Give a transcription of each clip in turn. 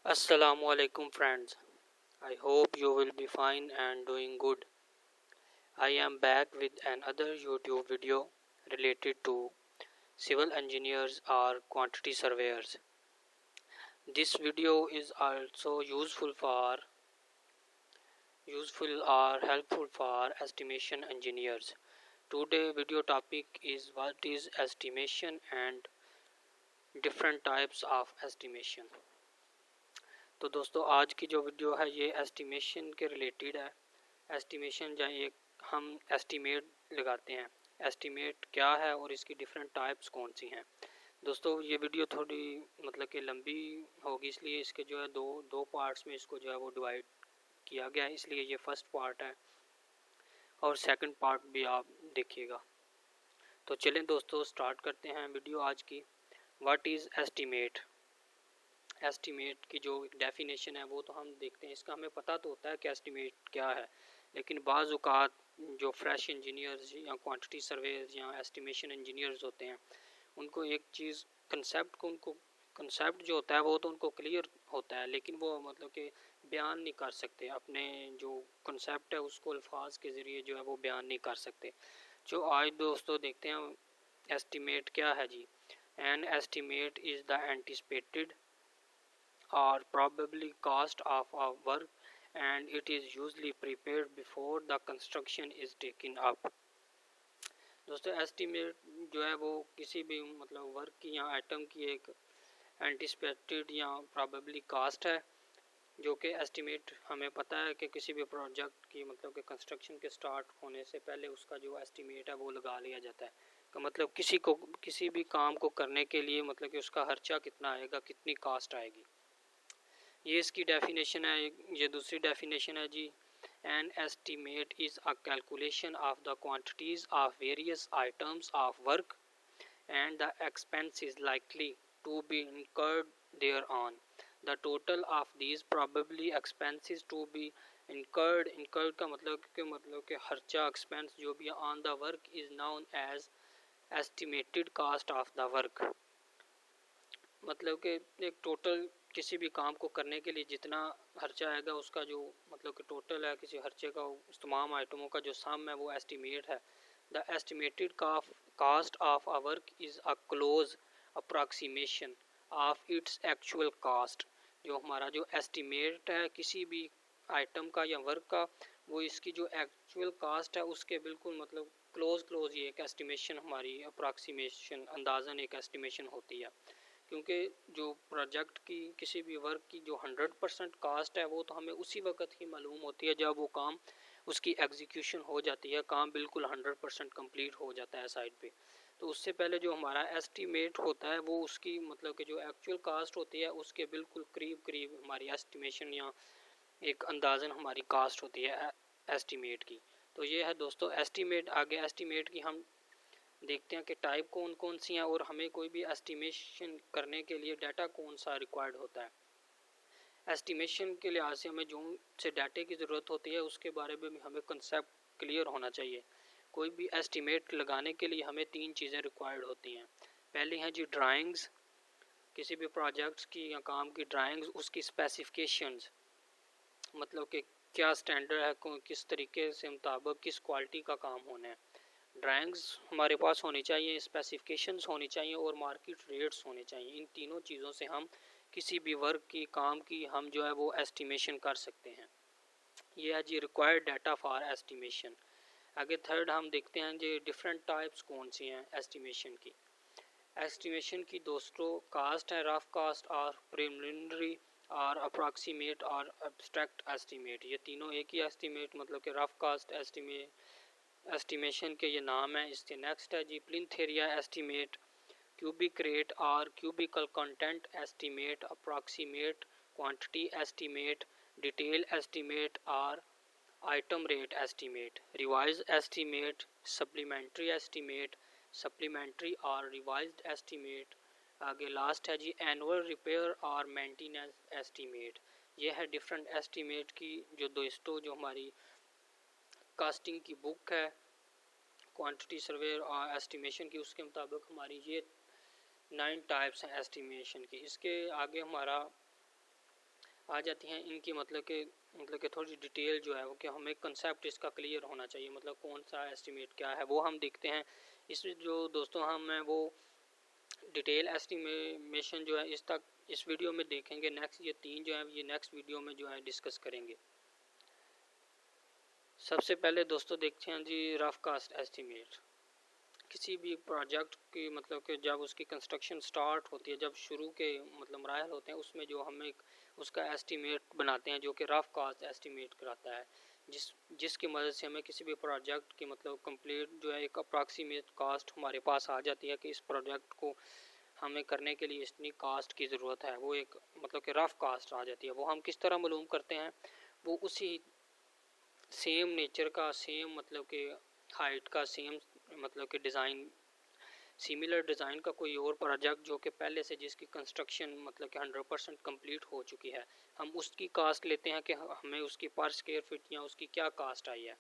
Assalamu alaikum friends. I hope you will be fine and doing good. I am back with another YouTube video related to civil engineers or quantity surveyors. This video is also helpful for estimation engineers. Today video topic is what is estimation and different types of estimation. तो दोस्तों आज की जो video है ये estimation के related है। Estimation जहाँ एक हम एस्टिमेट लगाते हैं, एस्टिमेट क्या है और इसकी डिफरेंट टाइप्स कौन सी हैं। दोस्तों ये वीडियो थोड़ी मतलब कि लंबी होगी, इसलिए इसके जो है दो पार्ट्स में इसको जो है वो डिवाइड किया गया है, इसलिए ये फर्स्ट पार्ट है और सेकंड पार्ट भी आप देखिएगा। तो चलें दोस्तों स्टार्ट करते हैं वीडियो आज की। What is estimate. एस्टिमेट की जो डेफिनेशन है वो तो हम देखते हैं, इसका हमें पता तो होता है कि एस्टिमेट क्या है, लेकिन बाज़ औक़ात जो फ्रेश इंजीनियर्स या क्वांटिटी सर्वेयर्स या एस्टिमेशन इंजीनियर्स होते हैं उनको एक चीज़ कंसेप्ट जो होता है वो तो उनको क्लियर होता है, लेकिन वो मतलब कि बयान नहीं कर सकते, अपने जो कंसेप्ट है उसको अल्फाज के ज़रिए जो है वो बयान नहीं कर सकते। जो आज दोस्तों देखते हैं एस्टिमेट क्या है जी। An estimate is the anticipated or probably cost of a work and it is usually prepared before the construction is taken up। दोस्तों एस्टिमेट जो है वो किसी भी मतलब वर्क की या आइटम की एक एंटिसिपेटेड या प्रॉबेबली कास्ट है, जो कि एस्टिमेट हमें पता है कि किसी भी प्रोजेक्ट की मतलब कि कंस्ट्रक्शन के स्टार्ट होने से पहले उसका जो एस्टिमेट है वो लगा लिया जाता है। का मतलब किसी भी काम को करने के लिए मतलब कि उसका खर्चा कितना आएगा, कितनी कास्ट आएगी, ये इसकी डेफिनेशन है। ये दूसरी डेफिनेशन है जी। An estimate is a calculation of the quantities of various items of work and the expenses likely to be incurred there on the total of these probably expenses to be incurred का मतलब कि खर्चा expense जो भी on the work is known as estimated cost of the work. मतलब कि एक total किसी भी काम को करने के लिए जितना खर्चा आएगा उसका जो मतलब कि टोटल है किसी खर्चे का, उस तमाम आइटमों का जो सम है वो एस्टिमेट है। The estimated cost of a work is a close approximation of its actual cost. जो हमारा जो एस्टिमेट है किसी भी आइटम का या वर्क का, वो इसकी जो एक्चुअल कास्ट है उसके बिल्कुल मतलब क्लोज ये एक एस्टिमेशन हमारी अप्रॉक्सीमेशन अंदाज़न एक एस्टिमेशन होती है। क्योंकि जो प्रोजेक्ट की किसी भी वर्क की जो 100% कास्ट है वो तो हमें उसी वक्त ही मालूम होती है जब वो काम उसकी एग्जीक्यूशन हो जाती है, काम बिल्कुल 100% कंप्लीट हो जाता है साइड पे। तो उससे पहले जो हमारा एस्टिमेट होता है वो उसकी मतलब कि जो एक्चुअल कास्ट होती है उसके बिल्कुल करीब हमारी एस्टिमेशन या एक अंदाज़न हमारी कास्ट होती है एस्टिमेट की। तो ये है दोस्तों एस्टिमेट। आगे एस्टिमेट की हम देखते हैं कि टाइप कौन कौन सी हैं और हमें कोई भी एस्टिमेशन करने के लिए डाटा कौन सा रिक्वायर्ड होता है। एस्टिमेशन के लिहाज से हमें जो से डाटे की ज़रूरत होती है उसके बारे में भी हमें कंसेप्ट क्लियर होना चाहिए। कोई भी एस्टिमेट लगाने के लिए हमें 3 चीज़ें रिक्वायर्ड होती हैं। पहली है जी ड्राइंग्स, किसी भी प्रोजेक्ट्स की या काम की ड्राइंग्स, उसकी स्पेसिफिकेशंस मतलब कि क्या स्टैंडर्ड है, किस तरीके से मुताबिक किस क्वालिटी का काम होना है। ड्राइंग्स हमारे पास होनी चाहिए, स्पेसिफिकेशंस होनी चाहिए और मार्केट रेट्स होने चाहिए। इन तीनों चीज़ों से हम किसी भी वर्क की काम की हम जो है वो एस्टिमेशन कर सकते हैं। ये है जी रिक्वायर्ड डाटा फॉर एस्टिमेशन। आगे थर्ड हम देखते हैं जी डिफरेंट टाइप्स कौन सी हैं एस्टिमेशन की। एस्टिमेशन की दोस्तों कास्ट है रफ कास्ट और प्रिलिमिनरी और अप्रॉक्सीमेट और एब्स्ट्रैक्ट एस्टिमेट। ये तीनों एक ही एस्टिमेट मतलब कि रफ कास्ट एस्टिमेशन के ये नाम है। इसके नेक्स्ट है जी plinth area estimate, cubic rate और cubical content estimate, approximate quantity estimate, detail estimate और item rate estimate, revise estimate, supplementary estimate, supplementary और रिवाइज्ड एस्टिमेट। आगे लास्ट है जी एनुअल रिपेयर और मेंटेनेंस एस्टिमेट। ये है डिफरेंट एस्टिमेट की जो दोस्तों जो हमारी कास्टिंग की बुक है क्वांटिटी सर्वे और एस्टिमेशन की, उसके मुताबिक हमारी ये 9 टाइप्स हैं एस्टिमेशन की। इसके आगे हमारा आ जाती हैं इनकी मतलब कि थोड़ी डिटेल जो है वो कि हमें कंसेप्ट इसका क्लियर होना चाहिए, मतलब कौन सा एस्टिमेट क्या है वो हम देखते हैं। इसमें जो दोस्तों हम हैं वो डिटेल एस्टिमेशन जो है इस वीडियो में देखेंगे। नेक्स्ट ये 3 जो है ये नेक्स्ट वीडियो में जो है डिस्कस करेंगे। सबसे पहले दोस्तों देखते हैं जी रफ कास्ट एस्टिमेट। किसी भी प्रोजेक्ट की मतलब कि जब उसकी कंस्ट्रक्शन स्टार्ट होती है, जब शुरू के मतलब मराहल होते हैं, उसमें जो हम एक उसका एस्टीमेट बनाते हैं जो कि रफ कास्ट एस्टीमेट कराता है, जिसकी मदद से हमें किसी भी प्रोजेक्ट की मतलब कंप्लीट जो है एक अप्रॉक्सीमेट कास्ट हमारे पास आ जाती है कि इस प्रोजेक्ट को हमें करने के लिए इतनी कास्ट की ज़रूरत है। वो एक मतलब कि रफ कास्ट आ जाती है। वो हम किस तरह मालूम करते हैं, वो उसी सेम नेचर का, सेम मतलब कि हाइट का, सेम मतलब कि डिज़ाइन, सिमिलर डिज़ाइन का कोई और प्रोजेक्ट जो कि पहले से जिसकी कंस्ट्रक्शन मतलब कि 100% कंप्लीट हो चुकी है, हम उसकी कास्ट लेते हैं कि हमें उसकी पर स्क्वायर फीट या उसकी क्या कास्ट आई है।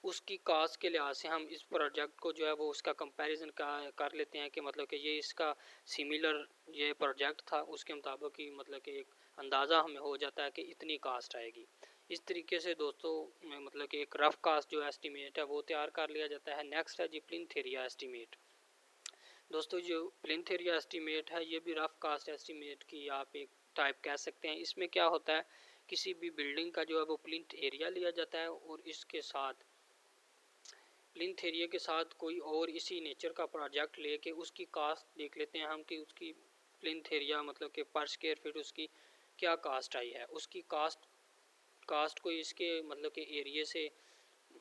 उसकी कास्ट के लिहाज से हम इस प्रोजेक्ट को जो है वो उसका कंपैरिजन कर लेते हैं कि मतलब कि ये इसका सिमिलर ये प्रोजेक्ट था, उसके मुताबिक ही मतलब कि एक अंदाज़ा हमें हो जाता है कि इतनी कास्ट आएगी। इस तरीके से दोस्तों मतलब कि एक रफ कास्ट जो एस्टीमेट है वो तैयार कर लिया जाता है। नेक्स्ट है जी प्लिंथ एरिया एस्टीमेट। दोस्तों जो प्लिंथ एरिया एस्टीमेट है ये भी रफ कास्ट एस्टीमेट की आप एक टाइप कह सकते हैं। इसमें क्या होता है, किसी भी बिल्डिंग का जो है वो प्लिंथ एरिया लिया जाता है और इसके साथ प्लिंथ एरिया के साथ कोई और इसी नेचर का प्रोजेक्ट लेके उसकी कास्ट देख लेते हैं हम कि उसकी प्लिंथ एरिया मतलब कि पर स्क्वायर फीट उसकी क्या कास्ट आई है। उसकी कास्ट को इसके मतलब कि एरिया से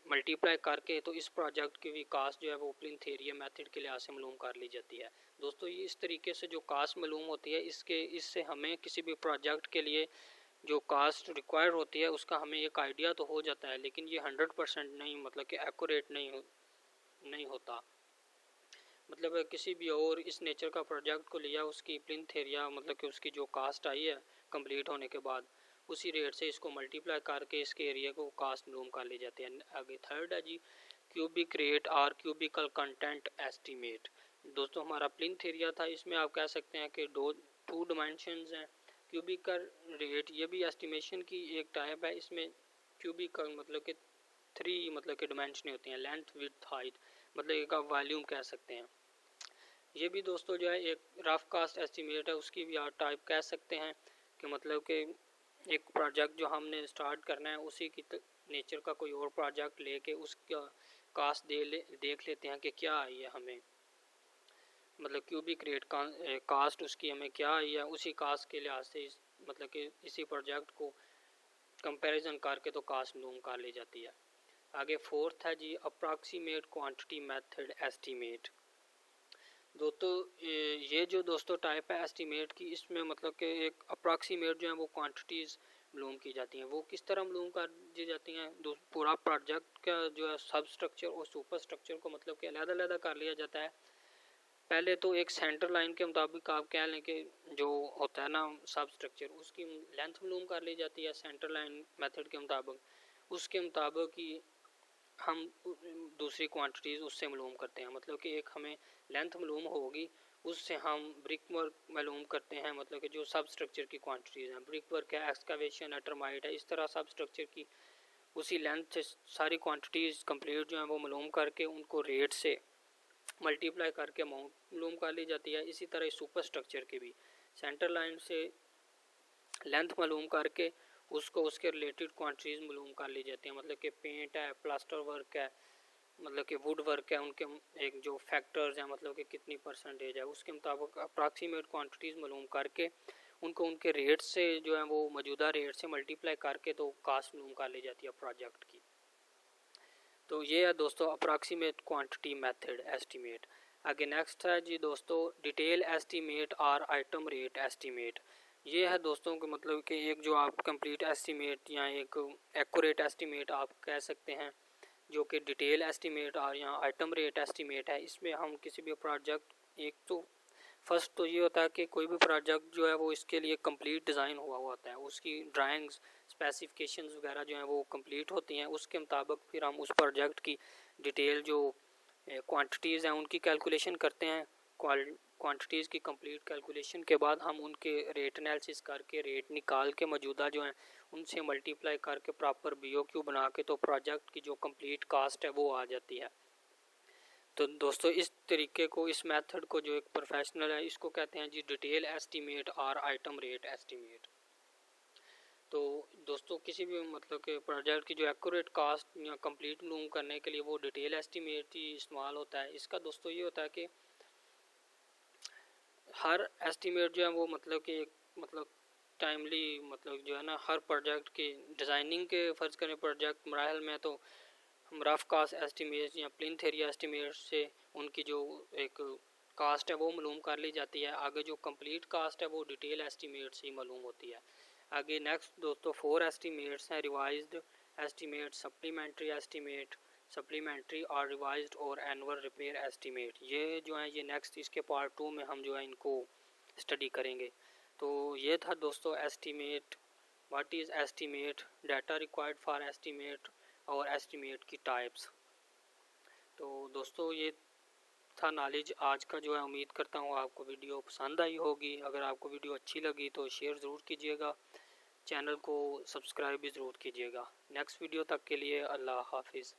मल्टीप्लाई करके तो इस प्रोजेक्ट की भी कास्ट जो है वो प्लिंथ एरिया मेथड के लिहाज से मालूम कर ली जाती है। दोस्तों ये इस तरीके से जो कास्ट मालूम होती है इससे हमें किसी भी प्रोजेक्ट के लिए जो कास्ट रिक्वायर्ड होती है उसका हमें एक आइडिया तो हो जाता है, लेकिन ये 100% नहीं मतलब कि एक्यूरेट नहीं होता। मतलब किसी भी और इस नेचर का प्रोजेक्ट को लिया, उसकी प्लिंथ एरिया मतलब कि उसकी जो कास्ट आई है कंप्लीट होने के बाद उसी रेट से इसको मल्टीप्लाई करके इसके एरिया को कास्ट मालूम कर ली जाती है। आगे थर्ड है जी क्यूबिक रेट और क्यूबिकल कंटेंट एस्टीमेट। दोस्तों हमारा प्लिंथ एरिया था, इसमें आप कह सकते हैं कि टू डिमेंशंस हैं। क्यूबिकल रेट ये भी एस्टिमेशन की एक टाइप है। इसमें क्यूबिकल मतलब कि 3 मतलब कि डिमेंशन होती हैं, लेंथ विड्थ हाइट, मतलब एक आप वॉल्यूम कह सकते हैं। ये भी दोस्तों जो है एक रफ कास्ट एस्टिमेट है, उसकी भी आप टाइप कह सकते हैं कि मतलब कि एक प्रोजेक्ट जो हमने स्टार्ट करना है उसी की नेचर का कोई और प्रोजेक्ट लेके उसका कास्ट देख लेते हैं कि क्या आई है हमें, मतलब क्यूबिक रेट कास्ट उसकी हमें क्या आई है, उसी कास्ट के लिहाज से मतलब कि इसी प्रोजेक्ट को कंपैरिजन करके तो कास्ट मालूम कर ली जाती है। आगे फोर्थ है जी अप्रॉक्सीमेट क्वांटिटी मेथड एस्टीमेट। दोस्तों ये जो दोस्तों टाइप है एस्टीमेट की, इसमें मतलब कि एक अप्रॉक्सीमेट जो है वो क्वांटिटीज़ मालूम की जाती हैं। वो किस तरह मालूम कर दी जाती हैं, पूरा प्रोजेक्ट का जो है सब स्ट्रक्चर और सुपर स्ट्रक्चर को मतलब कि अलग-अलग कर लिया जाता है। पहले तो एक सेंटर लाइन के मुताबिक आप कह लें कि जो होता है ना सब स्ट्रक्चर, उसकी लेंथ मालूम कर ली जाती है सेंटर लाइन मेथड के मुताबिक। उसके मुताबिक ही हम दूसरी क्वांटिटीज़ उससे मालूम करते हैं, मतलब कि एक हमें लेंथ मालूम होगी उससे हम ब्रिक वर्क मालूम करते हैं, मतलब कि जो सब स्ट्रक्चर की क्वांटिटीज़ हैं, ब्रिक वर्क है, एक्सकावेशन है, टर्माइट है, इस तरह सब स्ट्रक्चर की उसी लेंथ से सारी क्वांटिटीज़ कंप्लीट जो है वो मालूम करके उनको रेट से मल्टीप्लाई करके अमाउंट मालूम कर ली जाती है। इसी तरह सुपर स्ट्रक्चर की भी सेंटर लाइन से लेंथ मालूम करके उसको उसके रिलेटेड क्वांटिटीज़ मालूम कर ली जाती है, मतलब कि पेंट है, प्लास्टर वर्क है, मतलब कि वुड वर्क है, उनके एक जो फैक्टर्स हैं मतलब कि कितनी परसेंटेज है उसके मुताबिक अप्रॉक्सीमेट क्वांटिटीज़ मालूम करके उनको उनके रेट से जो है वो मौजूदा रेट से मल्टीप्लाई करके तो कास्ट मालूम कर ली जाती है प्रोजेक्ट की। तो ये है दोस्तों अप्रॉक्सीमेट क्वांटिटी मेथड एस्टीमेट। आगे नेक्स्ट है जी दोस्तों डिटेल एस्टीमेट और आइटम रेट एस्टीमेट। ये है दोस्तों कि मतलब कि एक जो आप कंप्लीट एस्टीमेट या एक एक्यूरेट एस्टीमेट आप कह सकते हैं, जो कि डिटेल एस्टीमेट और या आइटम रेट एस्टीमेट है। इसमें हम किसी भी प्रोजेक्ट एक तो फर्स्ट तो ये होता है कि कोई भी प्रोजेक्ट जो है वो इसके लिए कंप्लीट डिज़ाइन हुआ होता है, उसकी ड्राइंग्स स्पेसिफिकेशंस वगैरह जो हैं वो कंप्लीट होती हैं। उसके मुताबिक फिर हम उस प्रोजेक्ट की डिटेल जो क्वांटिटीज़ हैं उनकी कैलकुलेशन करते हैं, क्वांटिटीज़ की कंप्लीट कैलकुलेशन के बाद हम उनके रेट एनालिसिस करके रेट निकाल के मौजूदा जो हैं उनसे मल्टीप्लाई करके प्रॉपर BOQ बना के तो प्रोजेक्ट की जो कंप्लीट कास्ट है वो आ जाती है। तो दोस्तों इस तरीके को, इस मेथड को जो एक प्रोफेशनल है इसको कहते हैं जी डिटेल एस्टीमेट और आइटम रेट एस्टीमेट। तो दोस्तों किसी भी मतलब के प्रोजेक्ट की जो एक्यूरेट कास्ट या कंप्लीट मालूम करने के लिए वो डिटेल एस्टीमेट ही इस्तेमाल होता है। इसका दोस्तों ये होता है कि हर एस्टीमेट जो है वो मतलब कि मतलब टाइमली मतलब जो है ना हर प्रोजेक्ट की डिज़ाइनिंग के फ़र्ज़ करें प्रोजेक्ट मराहल में तो हम रफ कास्ट एस्टीमेट या प्लिंथ एरिया एस्टीमेट से उनकी जो एक कास्ट है वो मालूम कर ली जाती है। आगे जो कंप्लीट कास्ट है वो डिटेल एस्टीमेट से ही मालूम होती है। आगे नेक्स्ट दोस्तों 4 एस्टीमेट्स हैं, revised estimate, supplementary estimate, supplementary और रिवाइज्ड और एनुअल रिपेयर एस्टीमेट। ये जो है ये नेक्स्ट इसके पार्ट 2 में हम जो है इनको स्टडी करेंगे। तो ये था दोस्तों estimate, what is estimate, data required for estimate और एस्टीमेट की टाइप्स। तो दोस्तों ये था नॉलेज आज का जो है। उम्मीद करता हूँ आपको वीडियो पसंद आई होगी। अगर आपको वीडियो अच्छी लगी तो शेयर ज़रूर कीजिएगा, चैनल को सब्सक्राइब भी ज़रूर कीजिएगा। नेक्स्ट वीडियो तक के लिए अल्लाह हाफिज़।